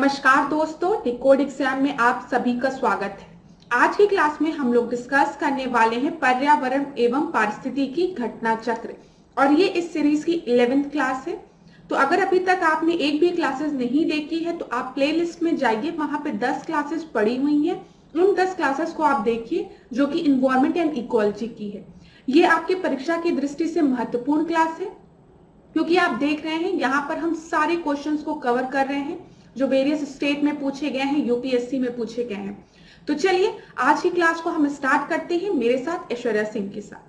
नमस्कार दोस्तों, decode exam में आप सभी का स्वागत है। आज की क्लास में हम लोग डिस्कस करने वाले हैं पर्यावरण एवं पारिस्थितिकी घटना चक्र और ये इस सीरीज की 11th क्लास है। तो अगर अभी तक आपने एक भी क्लासेस नहीं देखी है तो आप प्लेलिस्ट में जाइए, वहां पे 10 क्लासेस पड़ी हुई हैं। उन 10 क्लासेस को आप देखिए जो कि इन्वायरमेंट एंड इकोलॉजी की है। ये आपकी परीक्षा की दृष्टि से महत्वपूर्ण क्लास है क्योंकि आप देख रहे हैं यहाँ पर हम सारे क्वेश्चंस को कवर कर रहे हैं जो वेरियस स्टेट में पूछे गए हैं, यूपीएससी में पूछे गए हैं। तो चलिए आज की क्लास को हम स्टार्ट करते हैं मेरे साथ ऐश्वर्या सिंह के साथ।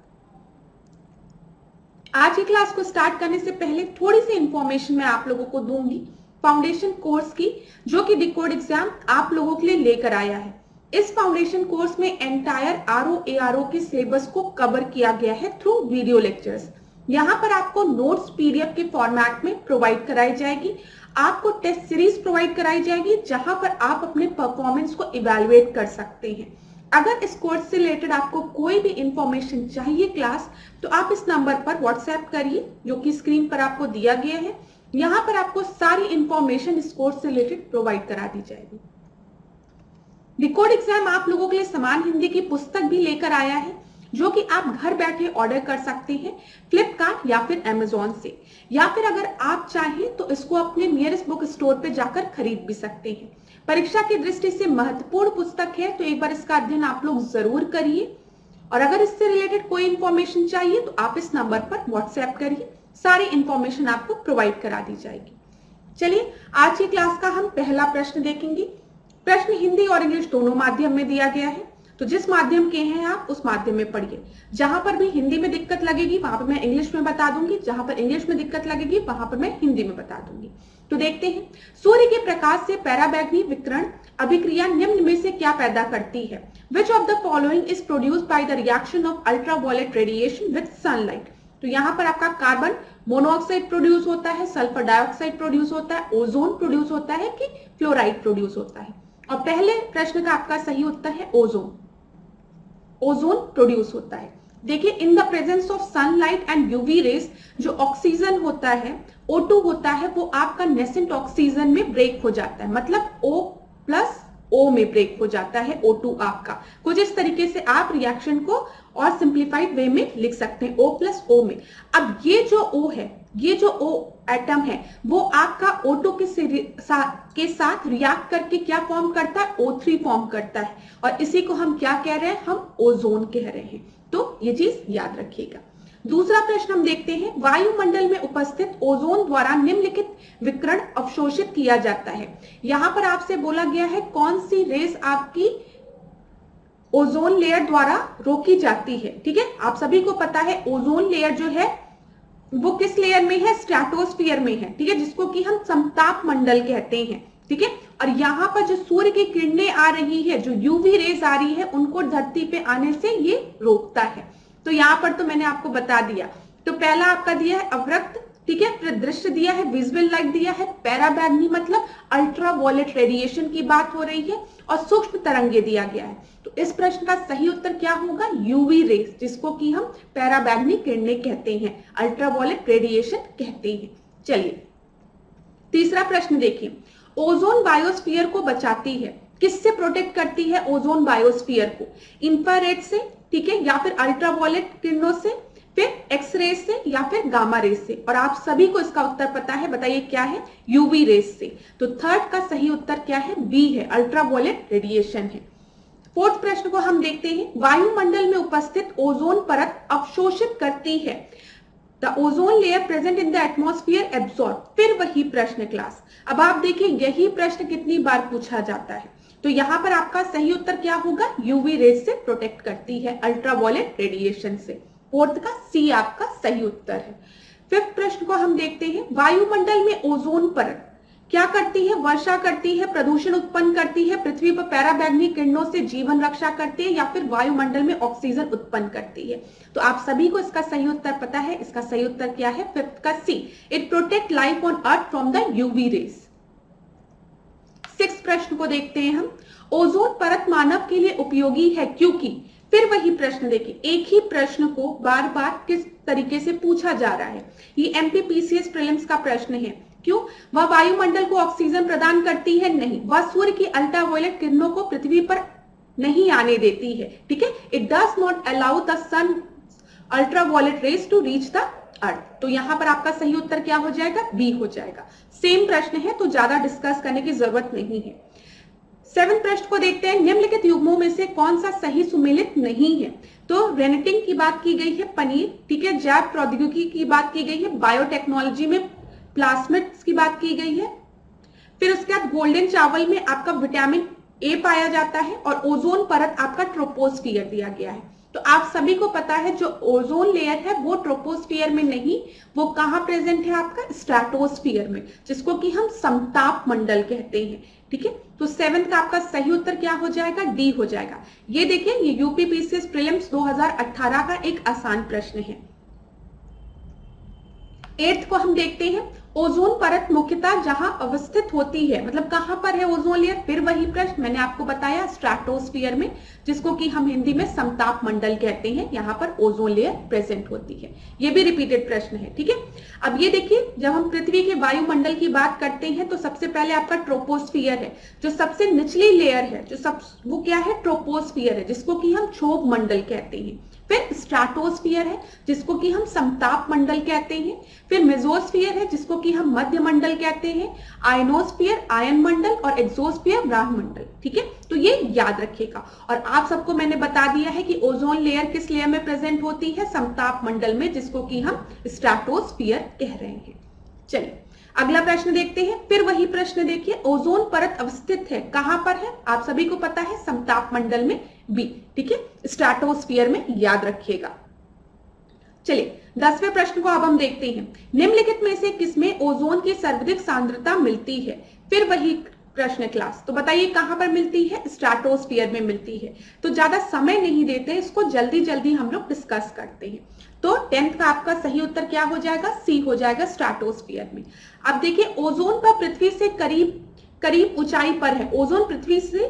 आज की क्लास को स्टार्ट करने से पहले थोड़ी सी इंफॉर्मेशन मैं आप लोगों को दूंगी फाउंडेशन कोर्स की, जो कि डिकोड एग्जाम आप लोगों के लिए लेकर आया है। इस फाउंडेशन कोर्स में एंटायर आरओ एआरओ के सिलेबस को कवर किया गया है थ्रू वीडियो लेक्चर्स। यहाँ पर आपको नोट्स पीडीएफ के फॉर्मेट में प्रोवाइड कराई जाएगी, आपको टेस्ट सीरीज प्रोवाइड कराई जाएगी जहां पर आप अपने परफॉर्मेंस को इवैल्यूएट कर सकते हैं। अगर इस कोर्स से रिलेटेड आपको कोई भी इंफॉर्मेशन चाहिए क्लास, तो आप इस नंबर पर व्हाट्सएप करिए जो कि स्क्रीन पर आपको दिया गया है। यहाँ पर आपको सारी इंफॉर्मेशन इस कोर्स से रिलेटेड प्रोवाइड करा दी जाएगी। डिकोड एग्जाम आप लोगों के लिए समान हिंदी की पुस्तक भी लेकर आया है जो कि आप घर बैठे ऑर्डर कर सकते हैं फ्लिपकार्ट या फिर अमेजोन से, या फिर अगर आप चाहें तो इसको अपने नियरेस्ट बुक स्टोर पे जाकर खरीद भी सकते हैं। परीक्षा की दृष्टि से महत्वपूर्ण पुस्तक है तो एक बार इसका अध्ययन आप लोग जरूर करिए। और अगर इससे रिलेटेड कोई इंफॉर्मेशन चाहिए तो आप इस नंबर पर व्हाट्सएप करिए, सारी इंफॉर्मेशन आपको प्रोवाइड करा दी जाएगी। चलिए आज की क्लास का हम पहला प्रश्न देखेंगे। प्रश्न हिंदी और इंग्लिश दोनों माध्यम में दिया गया है, तो जिस माध्यम के हैं आप उस माध्यम में पढ़िए। जहां पर भी हिंदी में दिक्कत लगेगी वहां पर मैं इंग्लिश में बता दूंगी, जहां पर इंग्लिश में दिक्कत लगेगी वहां पर मैं हिंदी में बता दूंगी। तो देखते हैं, सूर्य के प्रकाश से पराबैंगनी विकिरण अभिक्रिया निम्न में से क्या पैदा करती है? Which of the following is produced by the reaction of ultraviolet radiation with sunlight? तो यहाँ पर आपका कार्बन मोनोऑक्साइड प्रोड्यूस होता है, सल्फर डाइऑक्साइड प्रोड्यूस होता है, ओजोन प्रोड्यूस होता है कि फ्लोराइड प्रोड्यूस होता है? और पहले प्रश्न का आपका सही उत्तर है ओजोन। ओजोन प्रोड्यूस होता है। देखिए, in the presence of sunlight and UV rays जो ऑक्सीजन होता है, O2 होता है, वो आपका नेसेंट ऑक्सीजन में ब्रेक हो जाता है, मतलब O प्लस O में ब्रेक हो जाता है O2 आपका। कुछ इस तरीके से आप रिएक्शन को और सिंप्लीफाइड वे में लिख सकते हैं, O प्लस O में। अब ये जो O है, ये जो O एटम है, वो आपका O2 के साथ रिएक्ट करके क्या फॉर्म करता है? O3 फॉर्म करता है, और इसी को हम क्या कह रहे हैं? हम ओजोन कह रहे हैं। तो ये चीज याद रखिएगा। दूसरा प्रश्न हम देखते हैं, वायुमंडल में उपस्थित ओजोन द्वारा निम्नलिखित विकिरण अवशोषित किया जाता है। यहां पर आपसे बोला गया है कौन सी रेस आपकी ओजोन लेयर द्वारा रोकी जाती है। ठीक है, आप सभी को पता है ओजोन लेयर जो है वो किस लेयर में है? स्ट्रेटोस्फीयर में है। ठीक है, जिसको कि हम समताप मंडल कहते हैं। ठीक है, और यहाँ पर जो सूर्य की किरणें आ रही है, जो यूवी रेज आ रही है, उनको धरती पे आने से ये रोकता है। तो यहाँ पर तो मैंने आपको बता दिया। तो पहला आपका दिया है अवरक्त, ठीक है, फिर दृश्य दिया है, विजुअल लाइट दिया है, पैराबैंगनी मतलब अल्ट्रावायलेट रेडिएशन की बात हो रही है, और सूक्ष्म तरंगे दिया गया है। तो इस प्रश्न का सही उत्तर क्या होगा? यूवी रेस, जिसको कि हम पैराबैंगनी किरणें कहते हैं, अल्ट्रावायलेट रेडिएशन कहते हैं। चलिए तीसरा प्रश्न देखिए, ओजोन बायोस्फीयर को बचाती है, किससे प्रोटेक्ट करती है ओजोन बायोस्फीयर को? इंफ्रारेड से, ठीक है, या फिर अल्ट्रावायलेट किरणों से, फिर एक्सरे से, या फिर गामा रेस से? और आप सभी को इसका उत्तर पता है, बताइए क्या है? यूवी रेस से। तो थर्ड का सही उत्तर क्या है? बी है, अल्ट्रावायलेट रेडिएशन है। फोर्थ प्रश्न को हम देखते हैं, वायुमंडल में उपस्थित ओजोन परत अवशोषित करती है। The ozone layer present in the atmosphere absorb. फिर वही प्रश्न क्लास। अब आप देखिए यही प्रश्न कितनी बार पूछा जाता है। तो यहाँ पर आपका सही उत्तर क्या होगा? यूवी रेज से प्रोटेक्ट करती है, अल्ट्रावायलेट रेडिएशन से। फोर्थ का सी आपका सही उत्तर है। फिफ्थ प्रश्न को हम देखते हैं, वायुमंडल में ओजोन परत क्या करती है? वर्षा करती है, प्रदूषण उत्पन्न करती है, पृथ्वी पर पैराबैंगनी किरणों से जीवन रक्षा करती है, या फिर वायुमंडल में ऑक्सीजन उत्पन्न करती है? तो आप सभी को इसका सही उत्तर पता है। इसका सही उत्तर क्या है? फिफ्थ का C, it protect life on earth from the UV rays. Six प्रश्न को देखते हैं हम, ओजोन परत मानव के लिए उपयोगी है क्योंकि? फिर वही प्रश्न देखिए, एक ही प्रश्न को बार बार किस तरीके से पूछा जा रहा है। ये एमपीपीसीएस प्रीलिम्स का प्रश्न है। क्यों? वह वायुमंडल को ऑक्सीजन प्रदान करती है? नहीं। वह सूर्य की अल्ट्रावायलेट किरणों को पृथ्वी पर नहीं आने देती है, ठीक है। It does not allow the sun ultraviolet rays to reach the earth. तो यहां पर आपका सही उत्तर क्या हो जाएगा? बी हो जाएगा। सेम प्रश्न है तो ज्यादा डिस्कस करने की जरूरत नहीं है। 7 प्रश्न को देखते हैं। निम्नलिखित युग्मों में से कौन सा सही सुमेलित नहीं है? तो रेनेटिंग की बात की गई है, पनीर, ठीक है। जैव प्रौद्योगिकी की बात की गई है, बायोटेक्नोलॉजी में प्लाज्मिड्स की बात की गई है। फिर उसके बाद गोल्डन चावल में आपका विटामिन ए पाया जाता है और ओजोन परत आपका ट्रोपोस्फियर दिया गया है। तो आप सभी को पता है जो ओजोन लेयर है वो ट्रोपोस्फियर में नहीं, वो कहां प्रेजेंट है? आपका स्ट्रेटोस्फियर में, जिसको कि हम समताप मंडल कहते हैं, ठीक है। तो 7 का आपका सही उत्तर क्या हो जाएगा? डी हो जाएगा। ये देखिए, ये यूपीपीसीएस प्रीलिम्स 2018 का एक आसान प्रश्न है। 8th को हम देखते हैं। ओजोन परत मुख्यतः जहां अवस्थित होती है, मतलब कहां पर है ओजोन लेयर? फिर वही प्रश्न मैंने आपको बताया, स्ट्रेटोस्फियर में, जिसको कि हम हिंदी में समताप मंडल कहते हैं। यहां पर ओजोन लेयर प्रेजेंट होती है। ये भी रिपीटेड प्रश्न है, ठीक है। अब ये देखिए, जब हम पृथ्वी के वायुमंडल की बात करते हैं तो सबसे पहले आपका ट्रोपोस्फियर है, जो सबसे निचली लेयर है, वो क्या है? ट्रोपोस्फियर है, जिसको कि हम क्षोभ मंडल कहते हैं। फिर स्ट्रेटोस्फियर है, जिसको कि हम समताप मंडल कहते हैं। फिर मेसोस्फियर है, जिसको कि हम मध्य मंडल कहते हैं। आयनोस्फियर आयन मंडल और एक्सोस्फियर ब्रह्मंडल, ठीक है। तो ये याद रखिएगा। और आप सबको मैंने बता दिया है कि ओजोन लेयर किस लेयर में प्रेजेंट होती है? समताप मंडल में, जिसको कि हम स्ट्रेटोस्फियर कह रहे हैं। चलिए अगला प्रश्न देखते हैं। फिर वही प्रश्न देखिए, ओजोन परत अवस्थित है कहां पर है? आप सभी को पता है, समताप मंडल में, बी, ठीक है, स्ट्रेटोस्फियर में, याद रखिएगा। चलिए 10वें प्रश्न को अब हम देखते हैं। निम्नलिखित में से किसमें ओजोन की सर्वाधिक सांद्रता मिलती है? फिर वही प्रश्न क्लास, तो बताइए कहां पर मिलती है? स्ट्रेटोस्फियर में मिलती है। तो ज्यादा समय नहीं देते, इसको जल्दी जल्दी हम लोग डिस्कस करते हैं। तो 10th का आपका सही उत्तर क्या हो जाएगा? सी हो जाएगा, स्ट्रेटोस्फियर में। अब देखिए, ओजोन पर पृथ्वी से करीब करीब ऊंचाई पर है। ओजोन पृथ्वी से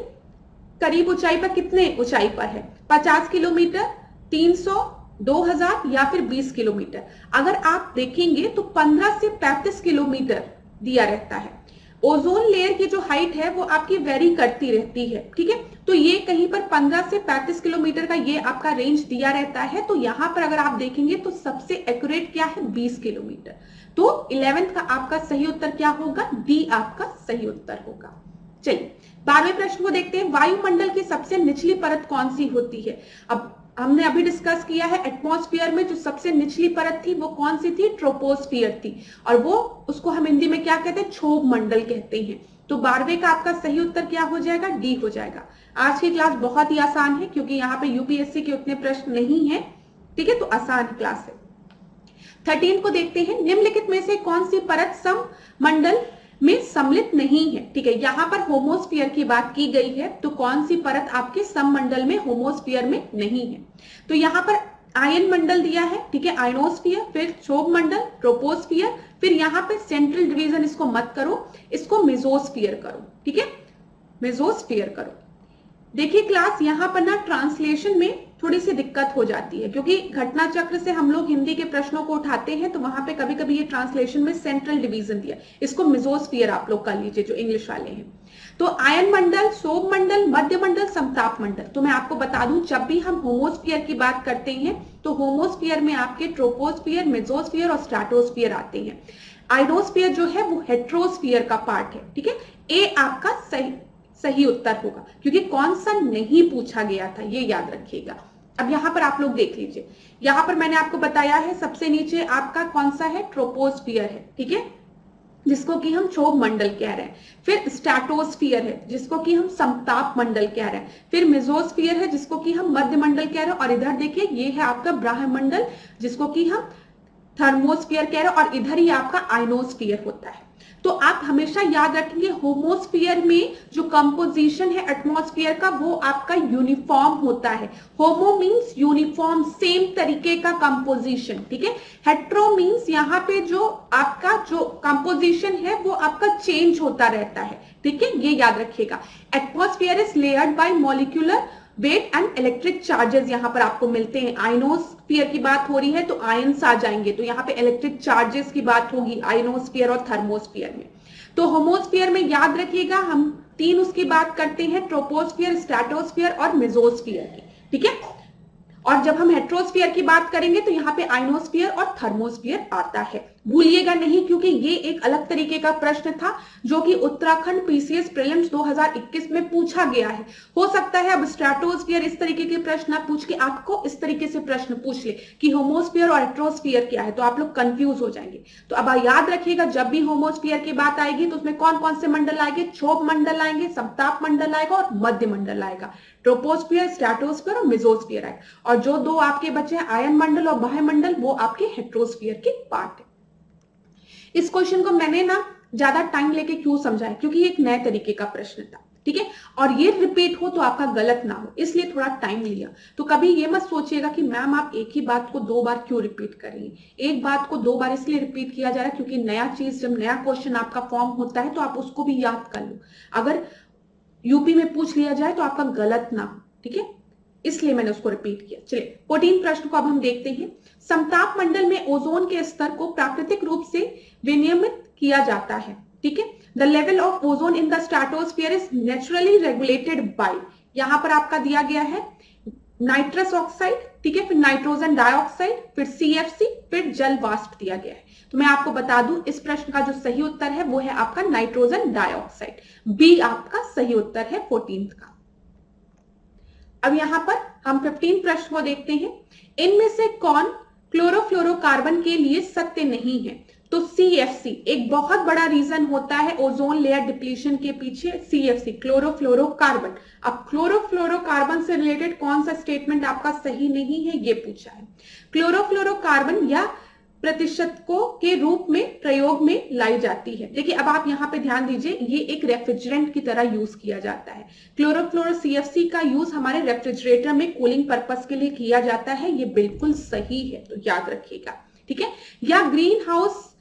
करीब ऊंचाई पर कितने ऊंचाई पर है? 50 किलोमीटर, 300, 2000 या फिर 20 किलोमीटर। अगर आप देखेंगे तो 15 से 35 किलोमीटर दिया रहता है। ओजोन लेयर की जो हाइट है वो आपकी वेरी करती रहती है, ठीक है। तो ये कहीं पर 15 से 35 किलोमीटर का ये आपका रेंज दिया रहता है। तो यहां पर अगर आप देखेंगे तो सबसे एक्यूरेट क्या है? 20 किलोमीटर। तो 11th का आपका सही उत्तर क्या होगा? डी आपका सही उत्तर होगा। चलिए 12वें प्रश्न को देखते हैं। वायुमंडल की सबसे निचली परत कौन सी होती है? अब हमने अभी डिस्कस किया है, एटमॉस्फेयर में जो सबसे निचली परत थी वो कौन सी थी? ट्रोपोस्फियर थी। और वो, उसको हम हिंदी में क्या कहते हैं? क्षोभ मंडल कहते हैं। तो 12वें का आपका सही उत्तर क्या हो जाएगा? डी हो जाएगा। आज की क्लास बहुत ही आसान है, क्योंकि यहाँ पे यूपीएससी के उतने प्रश्न नहीं है, ठीक है। तो आसान क्लास है। 13 को देखते हैं। निम्नलिखित में से कौन सी परत सममंडल में सम्मिलित नहीं है? ठीक है, यहाँ पर होमोस्फियर की बात की गई है। तो कौन सी परत आपके सममंडल में, होमोस्फियर में नहीं है? तो यहाँ पर आयन मंडल दिया है, ठीक है, आयनोस्फियर, फिर क्षोभ मंडल, ट्रोपोस्फियर, फिर यहाँ पे सेंट्रल डिवीजन इसको मत करो, इसको मेसोस्फियर करो, ठीक है, मेसोस्फियर करो। देखिए क्लास, यहाँ पर ना ट्रांसलेशन में थोड़ी सी दिक्कत हो जाती है, क्योंकि घटना चक्र से हम लोग हिंदी के प्रश्नों को उठाते हैं, तो वहां पे कभी कभी ये ट्रांसलेशन में सेंट्रल डिवीजन दिया, इसको मेसोस्फियर आप लोग कर लीजिए जो इंग्लिश वाले हैं। तो आयन मंडल, क्षोभ मंडल, मध्य मंडल, समताप मंडल। तो मैं आपको बता दूं, जब भी हम होमोस्फियर की बात करते हैं तो होमोस्फियर में आपके ट्रोपोस्फियर, मेसोस्फियर और स्ट्रेटोस्फियर आते हैं। आयनोस्फियर जो है वो हेट्रोस्फियर का पार्ट है, ठीक है। ए आपका सही उत्तर होगा, क्योंकि कौन सा नहीं पूछा गया था, ये याद रखिएगा। अब यहां पर आप लोग देख लीजिए, यहां पर मैंने आपको बताया है सबसे नीचे आपका कौन सा है? ट्रोपोस्फियर है, ठीक है, जिसको कि हम क्षोभ मंडल कह रहे हैं। फिर स्ट्रेटोस्फियर है, जिसको कि हम समताप मंडल कह रहे हैं। फिर मेसोस्फियर है, जिसको कि हम मध्य मंडल कह रहे हैं। और इधर देखिए, ये है आपका ब्रह्मंडल, जिसको कि हम थर्मोस्फियर कह रहे हैं। और इधर ही आपका आयनोस्फियर होता है। तो आप हमेशा याद रखेंगे, होमोस्फियर में जो कंपोजिशन है एटमॉस्फेयर का, वो आपका यूनिफॉर्म होता है। होमो मीन्स यूनिफॉर्म, सेम तरीके का कंपोजिशन, ठीक है। हेट्रो मीन्स यहाँ पे जो आपका जो कंपोजिशन है वो आपका चेंज होता रहता है, ठीक है, ये याद रखिएगा। Atmosphere is layered bye molecular weight and electric charges यहाँ पर आपको मिलते हैं। आयनोस्फीयर की बात हो रही है तो आयंस आ जाएंगे, तो यहाँ पे इलेक्ट्रिक चार्जेस की बात होगी आयनोस्फीयर और थर्मोस्फीयर में। तो होमोस्फीयर में याद रखिएगा हम तीन उसकी बात करते हैं, ट्रोपोस्फीयर, स्ट्रेटोस्फीयर और मेसोस्फीयर की, ठीक है। और जब हम हेट्रोस्फीयर की बात करेंगे तो यहाँ पे आइनोस्फीयर और थर्मोस्फीयर आता है, भूलिएगा नहीं, क्योंकि ये एक अलग तरीके का प्रश्न था जो कि उत्तराखंड पीसीएस प्रीलिम्स 2021 में पूछा गया है। हो सकता है अब स्ट्रेटोस्फीयर इस तरीके के प्रश्न ना पूछ के आपको इस तरीके से प्रश्न पूछ ले कि होमोस्फीयर और हेट्रोस्फीयर क्या है, तो आप लोग कंफ्यूज हो जाएंगे। तो अब याद रखिएगा जब भी होमोस्फीयर की बात आएगी तो उसमें कौन कौन से मंडल आएंगे, क्षोभ मंडल आएंगे, समताप मंडल आएगा और मध्य मंडल आएगा, ट्रोपोस्फीयर, स्ट्रेटोस्फीयर और मेसोस्फीयर आएगा। और जो दो आपके बचे हैं आयन मंडल और बाह्य मंडल, वो आपके हेट्रोस्फीयर के पार्ट है। इस क्वेश्चन को मैंने ना ज्यादा टाइम लेके क्यों समझाया, क्योंकि ये एक नए तरीके का प्रश्न था, ठीक है, और ये रिपीट हो तो आपका गलत ना हो, इसलिए थोड़ा टाइम लिया। तो कभी ये मत सोचिएगा कि मैम आप एक ही बात को दो बार क्यों रिपीट करेंगे। एक बात को दो बार इसलिए रिपीट किया जा रहा है क्योंकि नया चीज, जब नया क्वेश्चन आपका फॉर्म होता है तो आप उसको भी याद कर लो, अगर यूपी में पूछ लिया जाए तो आपका गलत ना हो, ठीक है, इसलिए मैंने उसको रिपीट किया। चलिए 14 प्रश्न को अब हम देखते हैं। समताप मंडल में ओजोन के स्तर को प्राकृतिक रूप से विनियमित किया जाता है, ठीक है। The level of ozone in the stratosphere is naturally regulated by, यहां पर आपका दिया गया है नाइट्रस ऑक्साइड, ठीक है, फिर नाइट्रोजन डाइऑक्साइड, फिर सीएफसी, फिर जल वाष्प दिया गया है। तो मैं आपको बता दूं इस प्रश्न का जो सही उत्तर है वो है आपका नाइट्रोजन डाइऑक्साइड, बी आपका सही उत्तर है 14th का। अब यहां पर हम 15 प्रश्न को देखते हैं। इनमें से कौन क्लोरोफ्लोरोकार्बन के लिए सत्य नहीं है, तो सीएफसी एक बहुत बड़ा रीजन होता है ओजोन लेयर डिप्लीशन के पीछे, सीएफसी क्लोरोफ्लोरोकार्बन। अब क्लोरोफ्लोरोकार्बन से रिलेटेड कौन सा स्टेटमेंट आपका सही नहीं है ये पूछा है। क्लोरोफ्लोरोकार्बन या प्रतिशतकों के रूप में प्रयोग में लाई जाती है। देखिए अब आप यहाँ पे ध्यान दीजिए, ये एक रेफ्रिजरेंट की तरह यूज किया जाता है। क्लोरोफ्लोरो सीएफसी का यूज हमारे रेफ्रिजरेटर में कूलिंग पर्पस के लिए किया जाता है, ये बिल्कुल सही है, तो याद रखिएगा, ठीक है। या ग्रीन हाउस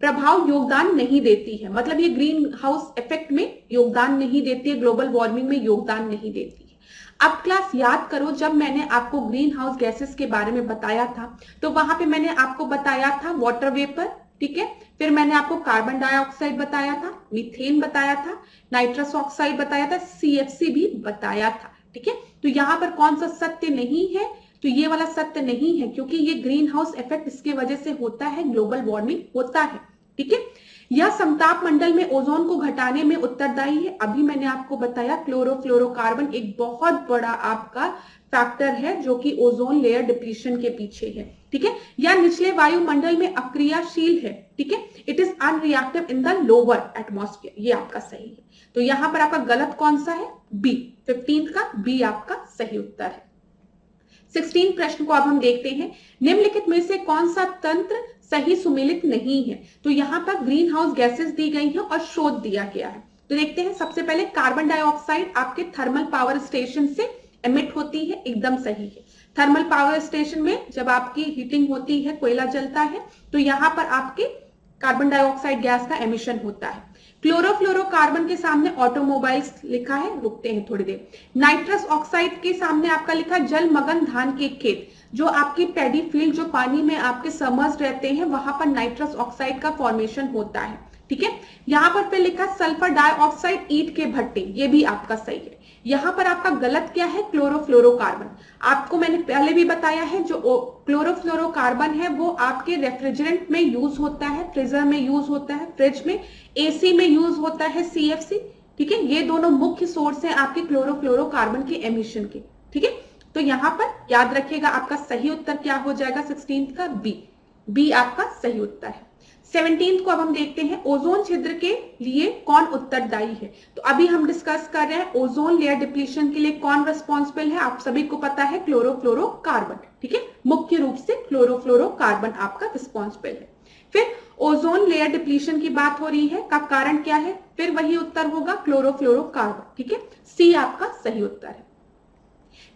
प्रभाव योगदान नहीं देती है, मतलब ये ग्रीन हाउस इफेक्ट में योगदान नहीं देती है, ग्लोबल वार्मिंग में योगदान नहीं देती है। अब क्लास याद करो जब मैंने आपको ग्रीन हाउस गैसेस के बारे में बताया था तो वहां पे मैंने आपको बताया था वाटर वेपर, ठीक है, फिर मैंने आपको कार्बन डाइऑक्साइड बताया था, मीथेन बताया था, नाइट्रस ऑक्साइड बताया था, सीएफसी भी बताया था, ठीक है। तो यहाँ पर कौन सा सत्य नहीं है, तो ये वाला सत्य नहीं है, क्योंकि ये ग्रीन हाउस इफेक्ट इसके वजह से होता है, ग्लोबल वार्मिंग होता है, ठीक है। यह समताप मंडल में ओजोन को घटाने में उत्तरदायी है, अभी मैंने आपको बताया क्लोरोफ्लोरोकार्बन एक बहुत बड़ा आपका फैक्टर है जो कि ओजोन लेयर डिप्लीशन के पीछे है, ठीक है। या निचले वायुमंडल में अक्रियाशील है, ठीक है, it is unreactive in the lower atmosphere, ये आपका सही है। तो यहां पर आपका गलत कौन सा है, बी, 15 का बी आपका सही उत्तर है। 16 प्रश्न को अब हम देखते हैं। निम्नलिखित में से कौन सा तंत्र सही सुमेलित नहीं है, तो यहाँ पर ग्रीन हाउस गैसेस दी गई हैं और शोध दिया गया है। तो देखते हैं, सबसे पहले कार्बन डाइऑक्साइड आपके थर्मल पावर स्टेशन से एमिट होती है, एकदम सही है। थर्मल पावर स्टेशन में जब आपकी हीटिंग होती है, कोयला जलता है, तो यहाँ पर आपके कार्बन डाइऑक्साइड गैस का एमिशन होता है। क्लोरोफ्लोरोकार्बन के सामने ऑटोमोबाइल्स लिखा है, रुकते हैं थोड़ी देर। नाइट्रस ऑक्साइड के सामने आपका लिखा जलमग्न धान के खेत, जो आपकी पैडी फील्ड जो पानी में आपके समर्ज रहते हैं वहां पर नाइट्रस ऑक्साइड का फॉर्मेशन होता है, ठीक है। यहाँ पर फिर लिखा सल्फर डाइऑक्साइड ईंट के भट्टे, ये भी आपका सही है। यहाँ पर आपका गलत क्या है, क्लोरोफ्लोरोकार्बन। आपको मैंने पहले भी बताया है जो क्लोरोफ्लोरोकार्बन है वो आपके रेफ्रिजरेंट में यूज होता है, फ्रीजर में यूज होता है, फ्रिज में, एसी में यूज होता है सीएफसी, ठीक है। ये दोनों मुख्य सोर्स हैं आपके क्लोरोफ्लोरोकार्बन के एमिशन के, ठीक है। तो यहाँ पर याद रखिएगा आपका सही उत्तर क्या हो जाएगा 16 का बी, बी आपका सही उत्तर है। 17 को अब हम देखते हैं, ओजोन छिद्र के लिए कौन उत्तरदायी है। तो अभी हम डिस्कस कर रहे हैं ओजोन लेयर डिप्लीशन के लिए कौन रिस्पॉन्सिबल है, आप सभी को पता है क्लोरोफ्लोरोकार्बन, ठीक है, मुख्य रूप से क्लोरोफ्लोरोकार्बन आपका रिस्पॉन्सिबल है। फिर ओजोन लेयर डिप्लीशन की बात हो रही है, का कारण क्या है, फिर वही उत्तर होगा क्लोरोफ्लोरोकार्बन, ठीक है, सी आपका सही उत्तर है।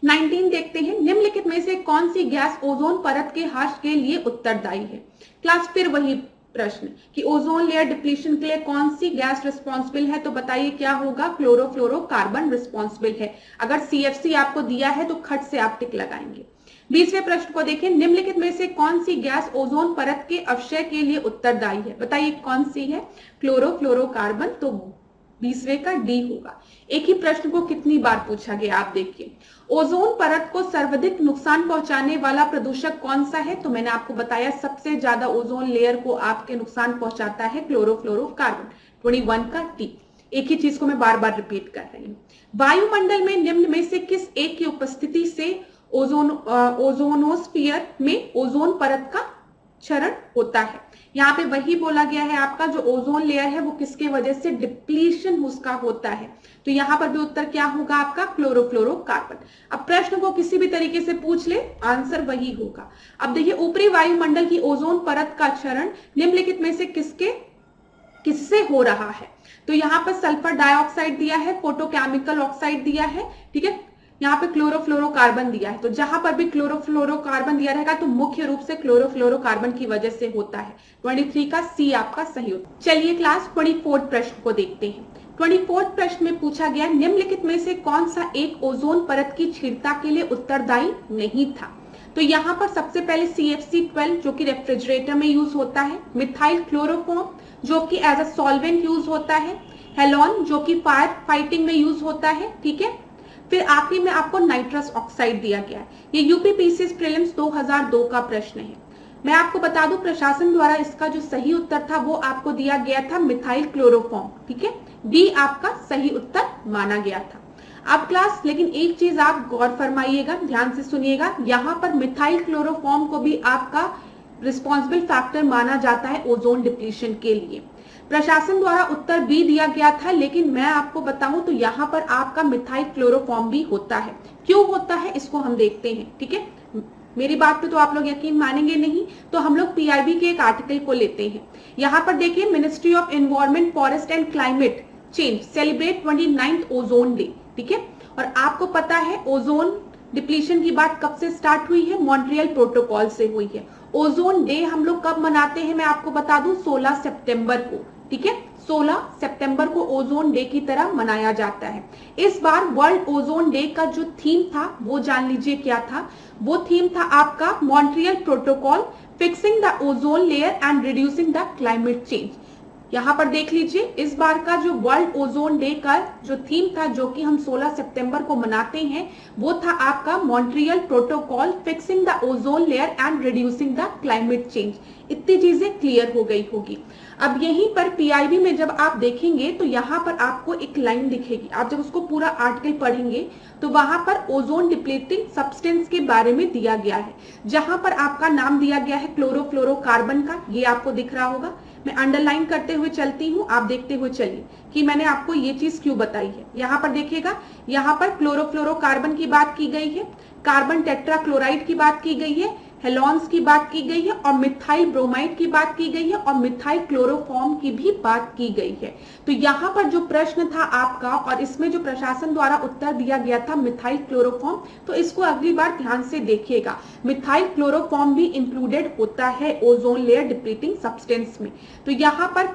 19 देखते हैं, निम्नलिखित में से कौन सी गैस ओजोन परत के ह्रास के लिए उत्तरदायी है। क्लास फिर वही प्रश्न कि ओजोन लेयर डिप्लीशन के लिए कौन सी गैस रिस्पॉन्सिबल है, तो बताइए क्या होगा, क्लोरोफ्लोरोकार्बन रिस्पॉन्सिबल है। अगर सीएफसी आपको दिया है तो खट से आप टिक लगाएंगे। 20वें प्रश्न को देखें, निम्नलिखित में से कौन सी गैस ओजोन परत के अवक्षय के लिए उत्तरदायी है, बताइए कौन सी है, क्लोरोफ्लोरोकार्बन, तो 20वें का डी होगा। एक ही प्रश्न को कितनी बार पूछा गया आप देखिए। ओजोन परत को सर्वाधिक नुकसान पहुंचाने वाला प्रदूषक कौन सा है, तो मैंने आपको बताया सबसे ज्यादा ओजोन लेयर को आपके नुकसान पहुंचाता है क्लोरोफ्लोरोकार्बन, 21 का टी। एक ही चीज को मैं बार बार रिपीट कर रही हूँ। वायुमंडल में निम्न में से किस एक की उपस्थिति से ओजोनोस्फीयर में ओजोन परत का क्षरण होता है। यहाँ पे वही बोला गया है आपका जो ओजोन लेयर है वो किसके वजह से डिप्लीशन उसका होता है, तो यहाँ पर भी उत्तर क्या होगा आपका, क्लोरोफ्लोरोकार्बन। अब प्रश्न को किसी भी तरीके से पूछ ले आंसर वही होगा। अब देखिए ऊपरी वायुमंडल की ओजोन परत का क्षरण निम्नलिखित में से किससे हो रहा है, तो यहाँ पर सल्फर डाइऑक्साइड दिया है, फोटोकेमिकल ऑक्साइड दिया है, ठीक है, यहाँ पे क्लोरोफ्लोरोकार्बन दिया है, तो जहां पर भी क्लोरोफ्लोरोकार्बन दिया रहेगा तो मुख्य रूप से क्लोरोफ्लोरोकार्बन की वजह से होता है। 23 का सी आपका सही उत्तर। चलिए क्लास 24 प्रश्न को देखते हैं। 24 प्रश्न में पूछा गया निम्नलिखित में से कौन सा एक ओजोन परत की छीड़ता के लिए उत्तरदायी नहीं था, तो यहाँ पर सबसे पहले CFC12 जो कि रेफ्रिजरेटर में यूज होता है, मिथाइल क्लोरोफॉर्म जो कि एज अ सॉल्वेंट यूज होता है, हेलोन जो कि फायर फाइटिंग में यूज होता है, ठीक है, फिर आखिरी में आपको नाइट्रस ऑक्साइड दिया गया है। ये यूपीपीसीएस प्रीलिम्स 2002 का प्रश्न है। मैं आपको बता दूं प्रशासन द्वारा इसका जो सही उत्तर था वो आपको दिया गया था मिथाइल क्लोरोफॉर्म, ठीक है, डी आपका सही उत्तर माना गया था। अब क्लास लेकिन एक चीज आप गौर फरमाइएगा, ध्यान से सुनिएगा, यहाँ पर मिथाइल क्लोरोफॉर्म को भी आपका रिस्पॉन्सिबल फैक्टर माना जाता है ओजोन डिप्लीशन के लिए। प्रशासन द्वारा उत्तर बी दिया गया था, लेकिन मैं आपको बताऊं तो यहाँ पर आपका मिथाइल क्लोरोफॉर्म भी होता है। क्यों होता है इसको हम देखते हैं, ठीक है, मेरी बात पे तो आप लोग यकीन मानेंगे नहीं, तो हम लोग पीआईबी के एक आर्टिकल को लेते हैं। यहाँ पर देखिए ministry of environment forest and climate change celebrate 29th ozone day, ठीक है, और आपको पता है ओजोन डिप्लीशन की बात कब से स्टार्ट हुई है, मॉन्ट्रियल प्रोटोकॉल से हुई है। ओजोन डे हम लोग कब मनाते हैं मैं आपको बता दूं, 16 सितंबर को, ठीक है, 16 सितंबर को ओजोन डे की तरह मनाया जाता है। इस बार वर्ल्ड ओजोन डे का जो थीम था वो जान लीजिए क्या था, वो थीम था आपका Montreal protocol fixing the ozone layer and reducing the climate change. यहाँ पर देख लीजिए इस बार का जो वर्ल्ड ओजोन डे का जो थीम था जो कि हम 16 सितंबर को मनाते हैं वो था आपका Montreal protocol fixing the ozone layer and reducing the climate change. इतनी चीजें क्लियर हो गई होगी। अब यहीं पर पीआईबी में जब आप देखेंगे तो यहाँ पर आपको एक लाइन दिखेगी, आप जब उसको पूरा आर्टिकल पढ़ेंगे तो वहां पर ओजोन डिप्लीटिंग सब्सटेंस के बारे में दिया गया है, जहां पर आपका नाम दिया गया है क्लोरोफ्लोरोकार्बन का, ये आपको दिख रहा होगा। मैं अंडरलाइन करते हुए चलती हूँ, आप देखते हुए चलिए कि मैंने आपको ये चीज क्यों बताई है। यहाँ पर देखिएगा, यहाँ पर क्लोरोफ्लोरोकार्बन की बात की गई है, कार्बन टेट्राक्लोराइड की बात की गई है, हेलोन्स की बात की गई है और मिथाइल ब्रोमाइड की बात की गई है और मिथाइल क्लोरोफॉर्म की भी बात की गई है। तो यहाँ पर जो प्रश्न था आपका और इसमें जो प्रशासन द्वारा उत्तर दिया गया था मिथाइल क्लोरोफॉर्म, तो इसको अगली बार ध्यान से देखिएगा, मिथाइल क्लोरोफॉर्म भी इंक्लूडेड होता है ओजोन लेयर डिप्लीटिंग सब्सटेंस में। तो यहाँ पर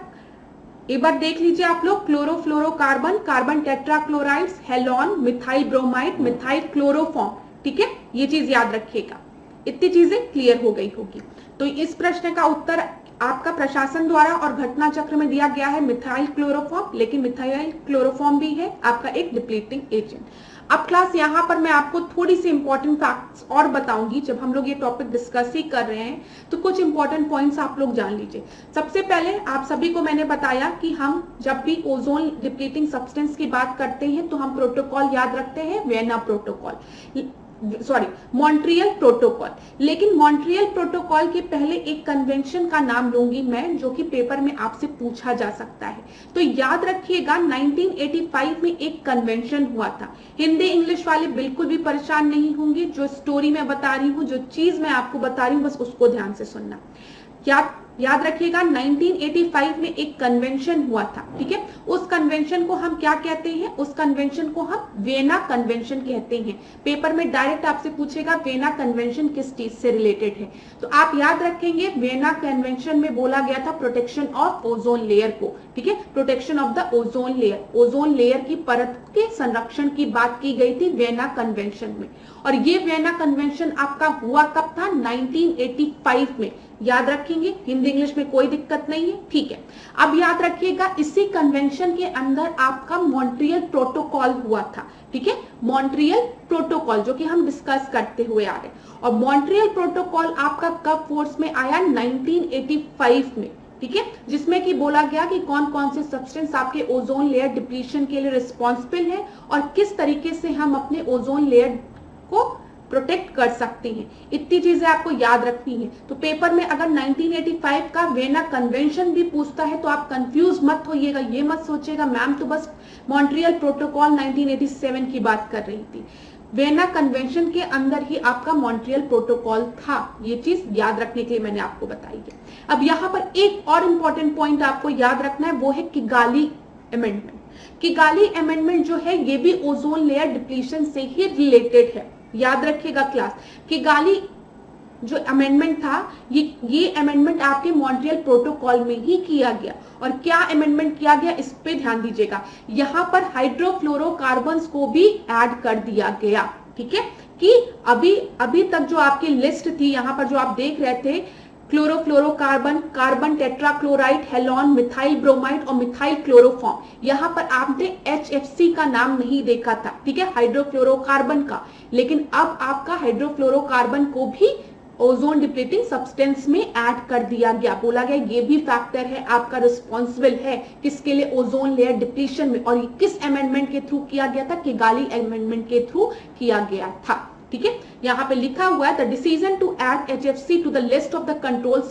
एक बार देख लीजिए आप लोग, chlorofluorocarbon, carbon tetrachlorides, halon, methyl bromide, methyl chloroform, ठीक है, ये चीज याद रखिएगा। इतनी चीजें क्लियर हो गई होगी। तो इस प्रश्न का उत्तर आपका प्रशासन द्वारा और घटना चक्र में दिया गया है मिथाइल क्लोरोफॉर्म, लेकिन मिथाइल क्लोरोफॉर्म भी है आपका एक डिप्लीटिंग एजेंट। अब क्लास यहाँ पर मैं आपको थोड़ी सी इंपॉर्टेंट फैक्ट्स और बताऊंगी, जब हम लोग ये टॉपिक डिस्कस ही कर रहे हैं तो कुछ इंपॉर्टेंट पॉइंट्स आप लोग जान लीजिए। सबसे पहले आप सभी को मैंने बताया कि हम जब भी ओजोन डिप्लीटिंग सब्सटेंस की बात करते हैं तो हम प्रोटोकॉल याद रखते हैं, Vienna protocol, sorry Montreal protocol. लेकिन मॉन्ट्रियल प्रोटोकॉल के पहले एक कन्वेंशन का नाम लूंगी मैं, जो कि पेपर में आपसे पूछा जा सकता है। तो याद रखिएगा 1985 में एक कन्वेंशन हुआ था। हिंदी इंग्लिश वाले बिल्कुल भी परेशान नहीं होंगे, जो स्टोरी मैं बता रही हूँ, जो चीज मैं आपको बता रही हूँ, बस उसको ध्यान से सुनना। याद रखिएगा 1985 में एक कन्वेंशन हुआ था, ठीक है। उस कन्वेंशन को हम क्या कहते हैं? उस कन्वेंशन को हम वियना कन्वेंशन कहते हैं। पेपर में डायरेक्ट आपसे पूछेगा वियना कन्वेंशन किस चीज से रिलेटेड है, तो आप याद रखेंगे वियना कन्वेंशन में बोला गया था प्रोटेक्शन ऑफ ओजोन लेयर को, ठीक है, protection of the ozone layer, ozone layer की परत के संरक्षण की बात की गई थी वियना कन्वेंशन में। और ये वियना कन्वेंशन आपका हुआ कब था? 1985 में। याद रखेंगे, हिंदी इंग्लिश में कोई दिक्कत नहीं है, ठीक है। अब याद रखिएगा इसी कन्वेंशन के अंदर आपका मॉन्ट्रियल प्रोटोकॉल हुआ था, ठीक है, मॉन्ट्रियल प्रोटोकॉल जो कि हम डिस्कस करते हुए आ रहे हैं। और मॉन्ट्रियल प्रोटोकॉल आपका कब फोर्स में आया? 1985 में, ठीक है, जिसमें कि बोला गया कि कौन कौन से सब्सटेंस आपके ओजोन लेयर डिप्लीशन के लिए रिस्पॉन्सिबल है और किस तरीके से हम अपने ओजोन लेयर को प्रोटेक्ट कर सकते हैं। इतनी चीजें आपको याद रखनी है। तो पेपर में अगर 1985 का वियना कन्वेंशन भी पूछता है तो आप कंफ्यूज मत होइएगा, ये मत सोचिएगा मैम तो बस मॉन्ट्रियल प्रोटोकॉल 1987 की बात कर रही थी। वियना कन्वेंशन के अंदर ही आपका मॉन्ट्रियल प्रोटोकॉल था, ये चीज याद रखने के लिए मैंने आपको बताई है। अब यहाँ पर एक और इंपॉर्टेंट पॉइंट आपको याद रखना है, वो है किगाली अमेंडमेंट। किगाली अमेंडमेंट जो है ये भी ओजोन लेयर डिप्लीशन से ही रिलेटेड है। याद रखिएगा क्लास, किगाली जो अमेंडमेंट था ये अमेंडमेंट आपके मॉन्ट्रियल प्रोटोकॉल में ही किया गया। और क्या अमेंडमेंट किया गया इस पे ध्यान दीजिएगा, यहाँ पर हाइड्रोफ्लोरोकार्बन्स को भी ऐड कर दिया गया, ठीक है, कि अभी तक जो आपकी लिस्ट थी यहाँ पर जो आप देख रहे थे chlorofluorocarbon, carbon tetrachloride, halon, methyl bromide और मिथाइल क्लोरोफॉर्म, यहाँ पर आपने HFC का नाम नहीं देखा था, ठीक है, हाइड्रोफ्लोरोकार्बन का। लेकिन अब आपका हाइड्रोफ्लोरोकार्बन को भी ओजोन डिप्लीटिंग सब्सटेंस में ऐड कर दिया गया। बोला गया ये भी फैक्टर है आपका रिस्पॉन्सिबल है किसके लिए? ओजोन लेयर डिप्लीशन में। और किस अमेंडमेंट के थ्रू किया गया था? किगाली अमेंडमेंट के थ्रू किया गया था, ठीक है। यहाँ पे लिखा हुआ है the decision to add HFC to the list of the control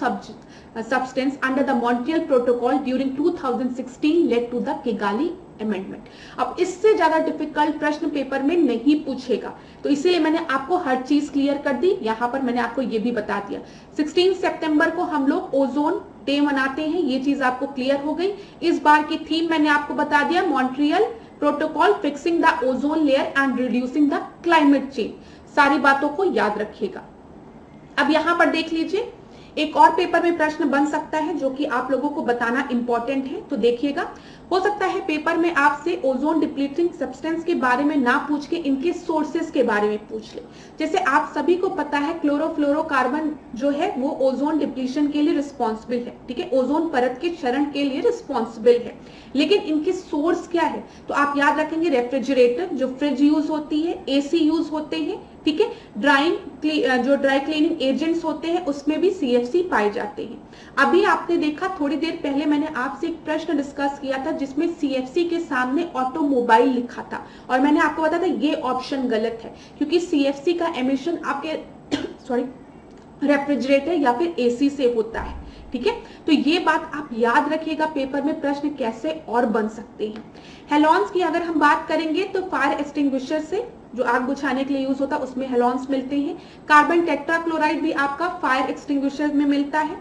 substance under the Montreal Protocol during 2016 led to the Kigali Amendment। अब इससे ज्यादा डिफिकल्ट प्रश्न पेपर में नहीं पूछेगा, तो इसीलिए मैंने आपको हर चीज क्लियर कर दी। यहाँ पर मैंने आपको ये भी बता दिया 16 सितंबर को हम लोग ओजोन डे मनाते हैं, ये चीज आपको क्लियर हो गई। इस बार की थीम मैंने आपको बता दिया, Montreal protocol fixing the ozone layer and reducing the climate change. सारी बातों को याद रखिएगा। अब यहाँ पर देख लीजिए एक और पेपर में प्रश्न बन सकता है जो कि आप लोगों को बताना इंपॉर्टेंट है, तो देखिएगा। हो सकता है पेपर में आपसे ओजोन डिप्लीटिंग सब्सटेंस के बारे में ना पूछ के इनके सोर्सेस के बारे में पूछ ले। जैसे आप सभी को पता है क्लोरोफ्लोरोकार्बन जो है वो ओजोन डिप्लीशन के लिए रिस्पॉन्सिबल है, ठीक है, ओजोन परत के क्षरण के लिए रिस्पॉन्सिबल है। लेकिन इनके सोर्स क्या है? तो आप याद रखेंगे रेफ्रिजरेटर, जो फ्रिज यूज होती है, AC यूज होते हैं, ठीक है, जो ड्राई क्लीनिंग एजेंट्स होते हैं उसमें भी CFC पाए जाते हैं। अभी आपने देखा थोड़ी देर पहले मैंने आपसे एक प्रश्न डिस्कस किया था जिसमें CFC के सामने ऑटोमोबाइल लिखा था और मैंने आपको बताया था ये ऑप्शन गलत है क्योंकि CFC का एमिशन आपके रेफ्रिजरेटर या फिर AC से होता है, ठीक है। तो ये बात आप याद रखिएगा, पेपर में प्रश्न कैसे और बन सकते हैं। हेलॉन्स की अगर हम बात करेंगे तो फायर एक्सटिंग्विशर से जो आग बुझाने के लिए यूज होता है उसमें हेलॉन्स मिलते हैं। कार्बन टेट्राक्लोराइड भी आपका फायर एक्सटिंग्विशर में मिलता है।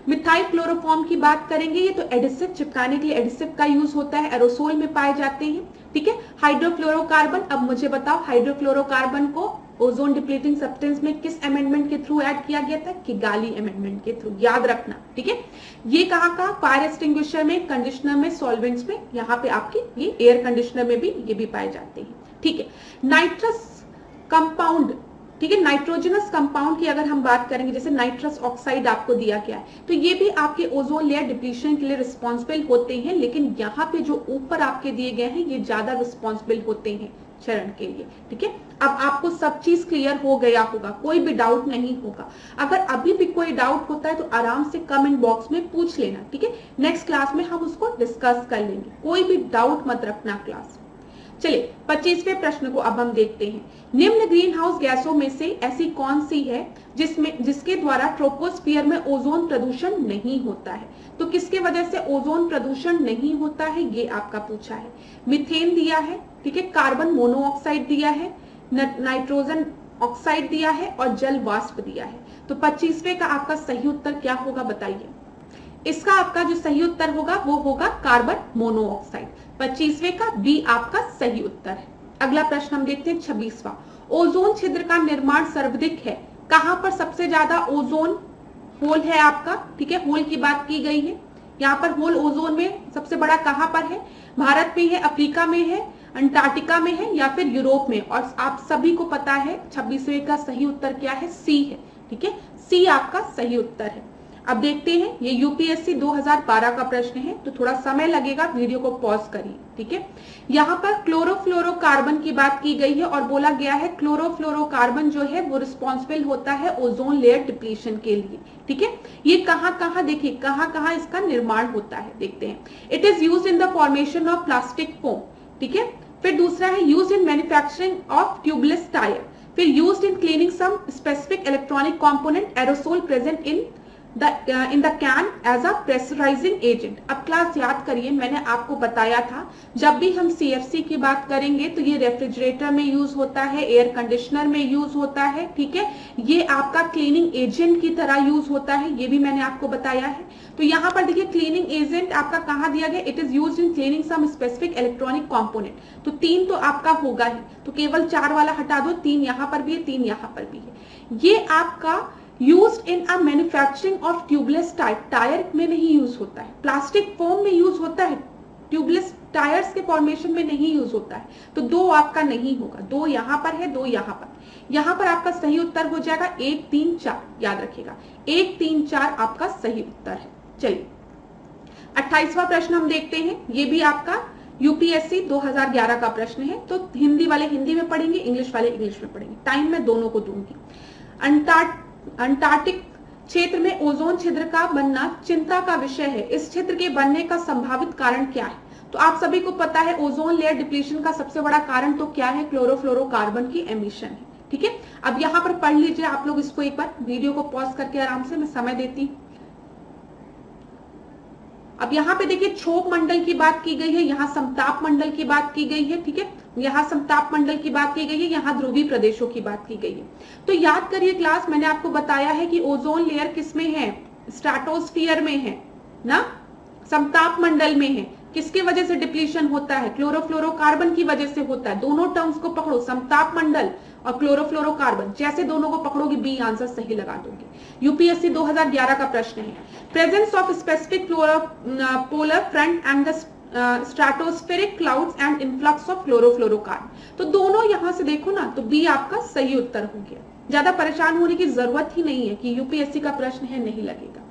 मिथाइल क्लोरोफॉर्म की बात करेंगे, ये तो एडिसिव चिपकाने के लिए एडिसिव का यूज होता है, एरोसोल में पाए जाते हैं, ठीक है। हाइड्रोफ्लोरोकार्बन, अब मुझे बताओ हाइड्रोफ्लोरोकार्बन को ओजोन डिप्लीटिंग सब्सटेंस में किस अमेंडमेंट के थ्रू ऐड किया गया था? किगाली अमेंडमेंट के थ्रू, याद रखना, ठीक है। ये कहाँ फायर एक्सटिंग्विशर में, कंडीशनर में, सॉल्वेंट्स में, यहाँ पे आपके ये एयर कंडीशनर में भी ये भी पाए जाते हैं, ठीक है। नाइट्रस कंपाउंड, ठीक है, नाइट्रोजनस कंपाउंड की अगर हम बात करेंगे जैसे नाइट्रस ऑक्साइड आपको दिया गया है तो ये भी आपके ओजोन लेयर डिप्लीशन के लिए रिस्पॉन्सिबल होते हैं। लेकिन यहाँ पे जो ऊपर आपके दिए गए हैं ये ज्यादा रिस्पॉन्सिबल होते हैं चरण के लिए, ठीक है। अब आपको सब चीज क्लियर हो गया होगा, कोई भी डाउट नहीं होगा। अगर अभी भी कोई डाउट होता है तो आराम से कमेंट बॉक्स में पूछ लेना, ठीक है। नेक्स्ट क्लास में हम उसको डिस्कस कर लेंगे, कोई भी डाउट मत रखना क्लास। चलिए 25वें प्रश्न को अब हम देखते हैं। निम्न ग्रीन हाउस गैसों में से ऐसी कौन सी है जिसके द्वारा ट्रोपोस्फियर में ओजोन प्रदूषण नहीं होता है? तो किसके वजह से ओजोन प्रदूषण नहीं होता है ये आपका पूछा है। मीथेन दिया है, ठीक है, कार्बन मोनोऑक्साइड दिया है, नाइट्रोजन ऑक्साइड दिया है और जल वाष्प दिया है। तो 25वें का आपका सही उत्तर क्या होगा बताइए। इसका आपका जो सही उत्तर होगा वो होगा कार्बन मोनोऑक्साइड। 25वें का बी आपका सही उत्तर है। अगला प्रश्न हम देखते हैं 26वां। ओजोन छिद्र का निर्माण सर्वाधिक है, कहां पर सबसे ज्यादा ओजोन होल है आपका, ठीक है, होल की बात की गई है। यहाँ पर होल ओजोन में सबसे बड़ा कहां पर है, भारत में है, अफ्रीका में है, अंटार्कटिका में है या फिर यूरोप में। और आप सभी को पता है 26वें का सही उत्तर क्या है, सी है, ठीक है, सी आपका सही उत्तर है। अब देखते हैं, ये यूपीएससी 2012 का प्रश्न है, तो थोड़ा समय लगेगा, वीडियो को पॉज करिए, ठीक है। यहाँ पर क्लोरोफ्लोरोकार्बन की बात की गई है और बोला गया है क्लोरोफ्लोरोकार्बन जो है वो रिस्पॉन्सिबल होता है ओजोन लेयर डिप्लीशन के लिए, ठीक है। ये कहाँ देखिए कहाँ इसका निर्माण होता है, देखते हैं। It is used in the formation of plastic foam, ठीक है। फिर दूसरा है used in manufacturing of tubeless tyre, फिर used in cleaning some specific electronic component, aerosol present in the can as a pressurizing agent। अब class याद करिए, मैंने आपको बताया था जब भी हम CFC की बात करेंगे तो ये रेफ्रिजरेटर में यूज होता है, एयर कंडीशनर में यूज होता है, ठीक है, ये आपका क्लीनिंग एजेंट की तरह यूज होता है, ये भी मैंने आपको बताया है। तो यहाँ पर देखिए क्लीनिंग एजेंट आपका कहाँ दिया गया, it is used in cleaning some specific electronic component. तो 3 तो आपका होगा ही, तो केवल 4 वाला हटा दो, 3 यहाँ पर भी है, 3 यहाँ पर भी है। ये आपका used in a manufacturing of tubeless tyre, tyre में नहीं यूज होता है, प्लास्टिक फोम में यूज होता है, ट्यूबलेस टायर्स के फॉर्मेशन में नहीं यूज होता है। तो 2 आपका नहीं होगा, 2 यहाँ पर है, 2 यहाँ पर। यहाँ पर आपका सही उत्तर हो जाएगा 1 3 4, याद रखिएगा 1 3 4 आपका सही उत्तर है। चलिए 28वां प्रश्न हम देखते हैं, ये भी आपका यूपीएससी 2011 का प्रश्न है। तो हिंदी वाले हिंदी में पढ़ेंगे, इंग्लिश वाले इंग्लिश में पढ़ेंगे, टाइम मैं दोनों को दूंगी। अंटार्कटिक क्षेत्र में ओजोन छिद्र का बनना चिंता का विषय है, इस छिद्र के बनने का संभावित कारण क्या है। तो आप सभी को पता है ओजोन लेयर डिप्लीशन का सबसे बड़ा कारण तो क्या है, क्लोरोफ्लोरोकार्बन की एमिशन है, ठीक है। अब यहाँ पर पढ़ लीजिए आप लोग इसको एक बार, वीडियो को पॉज करके आराम से, मैं समय देती हूँ। अब यहाँ पे देखिए क्षोभ मंडल की बात की गई है, यहाँ समताप मंडल की बात की गई है, ठीक है, यहाँ समताप मंडल की बात की गई है, यहाँ ध्रुवीय प्रदेशों की बात की गई है। तो याद करिए क्लास, मैंने आपको बताया है कि ओजोन लेयर किस में है, स्ट्रेटोस्फीयर में है ना, समताप मंडल में है। किसके वजह से डिप्लीशन होता है, क्लोरोफ्लोरोकार्बन की वजह से होता है। दोनों टर्म्स को पकड़ो, समताप मंडल और क्लोरोफ्लोरोकार्बन, जैसे दोनों को पकड़ोगे बी आंसर सही लगा दोगे। यूपीएससी 2011 का प्रश्न है, presence of specific polar front end the stratospheric clouds and influx of chlorofluorocarbon. तो दोनों यहां से देखो ना, तो बी आपका सही उत्तर हो गया। ज्यादा परेशान होने की जरूरत ही नहीं है कि यूपीएससी का प्रश्न है नहीं लगेगा।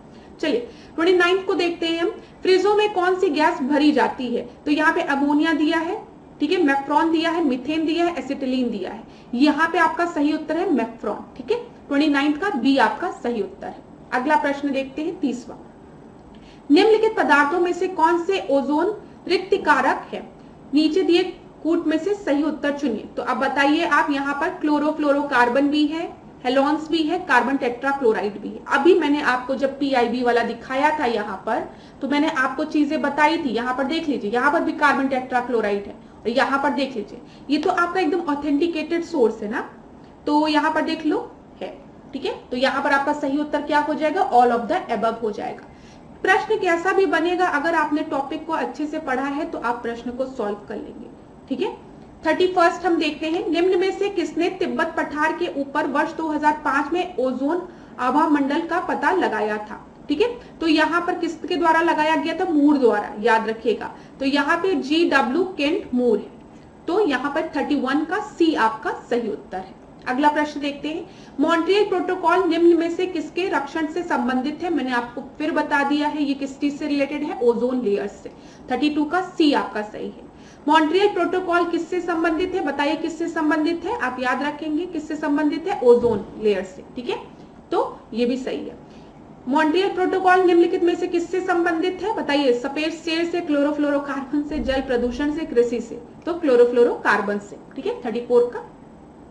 चलिए 29 को देखते हैं हम, फ्रिजों में कौन सी गैस भरी जाती है। तो यहाँ पे अमोनिया दिया है, ठीक है, मेफ्रॉन दिया है, मीथेन दिया है, एसिटिलीन दिया है। यहाँ पे आपका सही उत्तर है मेफ्रॉन, ठीक है, 29 का बी आपका सही उत्तर है। अगला प्रश्न देखते हैं 30वां, निम्नलिखित पदार्थों में से कौन से ओजोन रिक्तिकारक है, नीचे दिए कूट में से सही उत्तर चुनिए। तो अब बताइए आप, यहाँ पर क्लोरोफ्लोरोकार्बन भी है, हेलोन्स भी है, कार्बन टेट्राक्लोराइड भी है। अभी मैंने आपको जब पीआईबी वाला दिखाया था यहाँ पर, तो मैंने आपको चीजें बताई थी। यहाँ पर देख लीजिए, यहाँ पर भी कार्बन टेट्राक्लोराइड है, और यहाँ पर देख लीजिए, ये तो आपका एकदम ऑथेंटिकेटेड सोर्स है ना, तो यहाँ पर देख लो है, ठीक है। तो यहाँ पर आपका सही उत्तर क्या हो जाएगा, ऑल ऑफ द एबव हो जाएगा। प्रश्न कैसा भी बनेगा, अगर आपने टॉपिक को अच्छे से पढ़ा है तो आप प्रश्न को सॉल्व कर लेंगे, ठीक है। 31 हम देखते हैं, निम्न में से किसने तिब्बत पठार के ऊपर वर्ष 2005 में ओजोन आभा मंडल का पता लगाया था, ठीक है। तो यहाँ पर किसके द्वारा लगाया गया था, मूर द्वारा, याद रखिएगा। तो यहाँ पे GW केंट मूर है, तो यहाँ पर 31 का सी आपका सही उत्तर है। अगला प्रश्न देखते हैं, मॉन्ट्रियल प्रोटोकॉल निम्न में से किसके रक्षण से संबंधित है। मैंने आपको फिर बता दिया है, ये किस चीज से रिलेटेड है, ओजोन लेयर से। 32 का सी आपका सही है। मॉन्ट्रियल प्रोटोकॉल किससे संबंधित है, बताइए किससे संबंधित है, आप याद रखेंगे किससे संबंधित है, ओजोन लेयर से, ठीक है। तो ये भी सही है। मॉन्ट्रियल प्रोटोकॉल निम्नलिखित में से किससे संबंधित है, बताइए, सफेद शेर से, क्लोरोफ्लोरोकार्बन से, जल प्रदूषण से, कृषि से। तो क्लोरोफ्लोरोकार्बन से, ठीक है, 34 का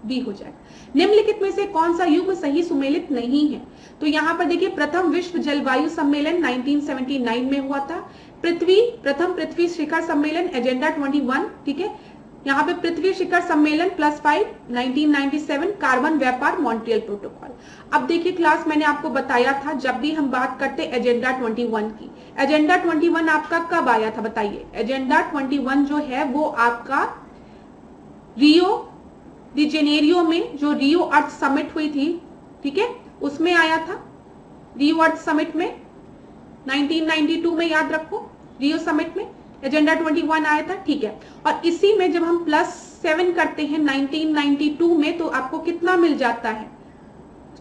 बी हो जाएगा। निम्नलिखित में से कौन सा युग्म सही सुमेलित नहीं है। तो यहाँ पर देखिए, प्रथम विश्व जलवायु सम्मेलन 1979 में हुआ था, प्रथम पृथ्वी शिखर सम्मेलन एजेंडा 21, ठीक है, यहाँ पे पृथ्वी शिखर सम्मेलन +5 1997, कार्बन व्यापार मॉन्ट्रियल प्रोटोकॉल। अब देखिए क्लास, मैंने आपको बताया था जब भी हम बात करते एजेंडा 21 की, एजेंडा 21 आपका कब आया था बताइए। एजेंडा 21 जो है वो आपका रियो दी जेनेरियो में, जो रियो अर्थ समिट हुई थी, ठीक है, उसमें आया था। रियो अर्थ समिट में 1992 में, याद रखो, रियो समिट में एजेंडा 21 आया था, ठीक है। और इसी में जब हम +7 करते हैं 1992 में, तो आपको कितना मिल जाता है,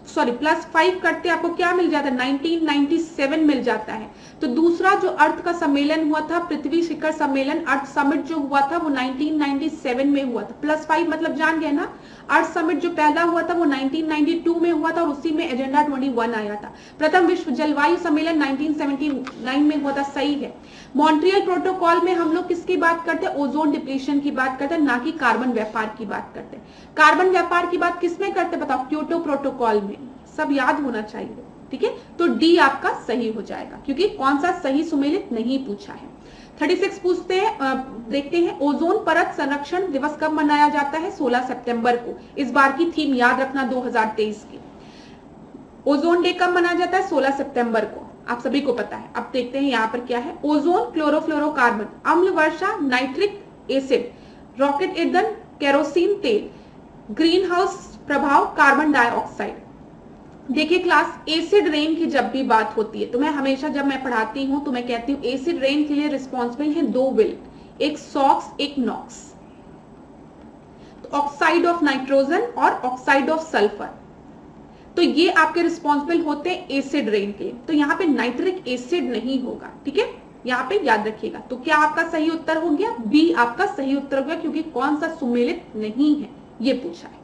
सॉरी +5 करते आपको क्या मिल जाता है, 1997 मिल जाता है। तो दूसरा जो अर्थ का सम्मेलन हुआ था, पृथ्वी शिखर सम्मेलन, अर्थ समिट जो हुआ था वो 1997 में हुआ था। +5 मतलब जान गए ना, अर्थ समिट जो पहला हुआ था वो 1992 में हुआ था और उसी में एजेंडा 21 आया था। प्रथम विश्व जलवायु सम्मेलन 1979 में हुआ था, सही है। मॉन्ट्रियल प्रोटोकॉल में हम लोग किसकी बात करते हैं, ओजोन डिप्लीशन की बात करते हैं, ना कि कार्बन व्यापार की बात करते हैं। कार्बन व्यापार की बात किसमें करते हैं बताओ, क्योटो प्रोटोकॉल में, सब याद होना चाहिए, ठीक है। तो डी आपका सही हो जाएगा, क्योंकि कौन सा सही सुमेलित नहीं पूछा है। 36 पूछते हैं, देखते हैं, ओजोन परत संरक्षण दिवस कब मनाया जाता है, 16 सितंबर को। इस बार की थीम याद रखना 2023 की। ओजोन डे कब मनाया जाता है, 16 सितंबर को, आप सभी को पता है। अब देखते हैं यहाँ पर क्या है, ओजोन, क्लोरोफ्लोरोकार्बन, अम्ल वर्षा, नाइट्रिक एसिड, रॉकेट ईंधन, केरोसिन तेल, ग्रीन हाउस प्रभाव, कार्बन डाइऑक्साइड। देखिए क्लास, एसिड रेन की जब भी बात होती है तो मैं हमेशा जब मैं पढ़ाती हूं तो मैं कहती हूं एसिड रेन के लिए रिस्पॉन्सिबल है 2 विल, एक सॉक्स एक नॉक्स, तो ऑक्साइड ऑफ नाइट्रोजन और ऑक्साइड ऑफ सल्फर, तो ये आपके रिस्पॉन्सिबल होते हैं एसिड रेन के। तो यहाँ पे नाइट्रिक एसिड नहीं होगा, ठीक है, यहाँ पे याद रखिएगा। तो क्या आपका सही उत्तर हो गया, बी आपका सही उत्तर हो गया, क्योंकि कौन सा सुमेलित नहीं है ये पूछा है।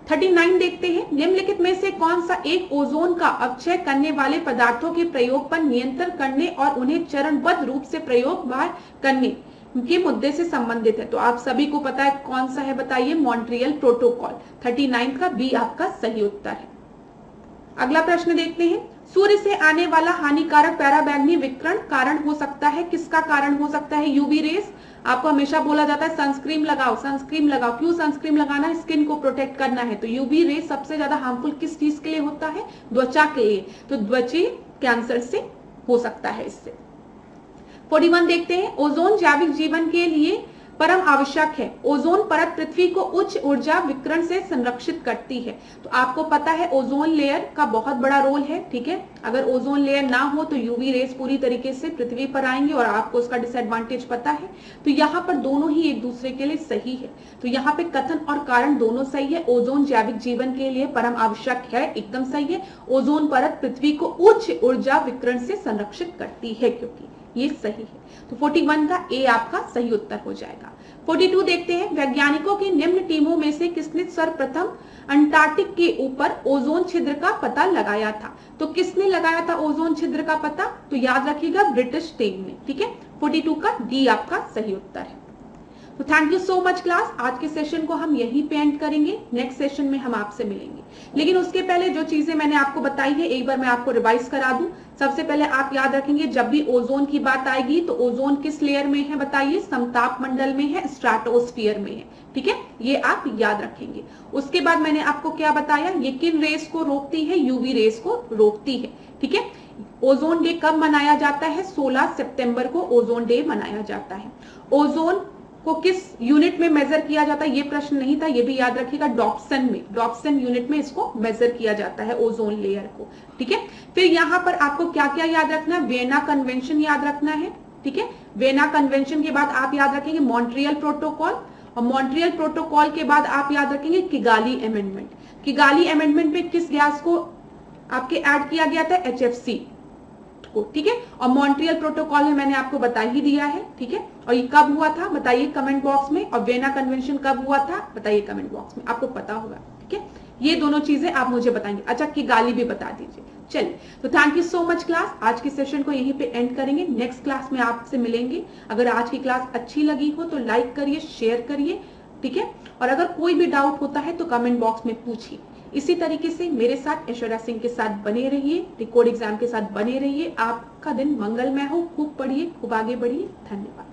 39 देखते हैं, निम्नलिखित में से कौन सा एक ओजोन का अपक्षय करने वाले पदार्थों के प्रयोग पर नियंत्रण करने और उन्हें चरणबद्ध रूप से प्रयोग करने के मुद्दे से संबंधित है। तो आप सभी को पता है कौन सा है बताइए, मॉन्ट्रियल प्रोटोकॉल। 39 का बी आपका सही उत्तर है। अगला प्रश्न देखते हैं, सूर्य से आने वाला हानिकारक पैराबैंगनी विकिरण कारण हो सकता है, किसका कारण हो सकता है, यूवी रेस। आपको हमेशा बोला जाता है सनस्क्रीन लगाओ, सनस्क्रीन लगाओ, क्यों सनस्क्रीन लगाना है, स्किन को प्रोटेक्ट करना है। तो यूवी रेस सबसे ज्यादा हार्मफुल किस चीज के लिए होता है, त्वचा के लिए, तो त्वचा कैंसर से हो सकता है इससे। 41 देखते हैं, ओजोन जैविक जीवन के लिए परम आवश्यक है। ओजोन परत पृथ्वी को उच्च ऊर्जा विकिरण से संरक्षित करती है। तो आपको पता है ओजोन लेयर का बहुत बड़ा रोल है, ठीक है। अगर ओजोन लेयर ना हो तो यूवी रेस पूरी तरीके से पृथ्वी पर आएंगे और आपको उसका डिसएडवांटेज पता है। तो यहाँ पर दोनों ही एक दूसरे के लिए सही है। तो यहाँ पे कथन और कारण दोनों सही है। ओजोन जैविक जीवन के लिए परम आवश्यक है, एकदम सही है। ओजोन परत पृथ्वी को उच्च ऊर्जा विकिरण से संरक्षित करती है, क्योंकि ये सही है। तो 41 का ए आपका सही उत्तर हो जाएगा। 42 देखते हैं, वैज्ञानिकों की निम्न टीमों में से किसने सर्वप्रथम अंटार्कटिक के ऊपर ओजोन छिद्र का पता लगाया था। तो किसने लगाया था ओजोन छिद्र का पता, तो याद रखिएगा ब्रिटिश टीम ने, ठीक है। 42 का डी आपका सही उत्तर है। तो thank you so much class, आज के सेशन को हम यहीं पे एंड करेंगे, नेक्स्ट सेशन में हम आपसे मिलेंगे। लेकिन उसके पहले जो चीजें मैंने आपको बताई है एक बार मैं आपको रिवाइज करा दूं। सबसे पहले आप याद रखेंगे जब भी ओजोन की बात आएगी तो ओजोन किस लेयर में है बताइए, समताप मंडल में है, स्ट्रेटोस्फीयर में है, ठीक है, ये आप याद रखेंगे। उसके बाद मैंने आपको क्या बताया, ये किन रेस को रोकती है, यूवी रेस को रोकती है, ठीक है। ओजोन डे कब मनाया जाता है, 16 सितंबर को ओजोन डे मनाया जाता है। ओजोन को किस यूनिट में मेजर किया जाता है, ये प्रश्न नहीं था, ये भी याद रखिएगा, डॉप्सन में, डॉप्सन यूनिट में इसको मेजर किया जाता है ओजोन लेयर को, ठीक है। फिर यहाँ पर आपको क्या क्या याद रखना है, वेना कन्वेंशन याद रखना है, ठीक है। वेना कन्वेंशन के बाद आप याद रखेंगे मॉन्ट्रियल प्रोटोकॉल, और मॉन्ट्रियल प्रोटोकॉल के बाद आप याद रखेंगे किगाली अमेंडमेंट। किगाली अमेंडमेंट में किस गैस को आपके ऐड किया गया था, HFC को, ठीक है। और मॉन्ट्रियल प्रोटोकॉल में मैंने आपको बता ही दिया है, ठीक है। और ये कब हुआ था बताइए कमेंट बॉक्स में, और वेना कन्वेंशन कब हुआ था बताइए कमेंट बॉक्स में, आपको पता होगा, ठीक है। ये दोनों चीजें आप मुझे बताएंगे। अच्छा, किगाली भी बता दीजिए। चलिए, तो thank you so much class, आज के सेशन को यहीं पे एंड करेंगे, नेक्स्ट क्लास में आपसे मिलेंगे। अगर आज की क्लास अच्छी लगी हो तो लाइक करिए, शेयर करिए, ठीक है। और अगर कोई भी डाउट होता है तो कमेंट बॉक्स में पूछिए। इसी तरीके से मेरे साथ ऐश्वर्या सिंह के साथ बने रहिए, डिकोड एग्जाम के साथ बने रहिए। आपका दिन मंगलमय हो, खूब पढ़िए, खूब आगे बढ़िए। धन्यवाद।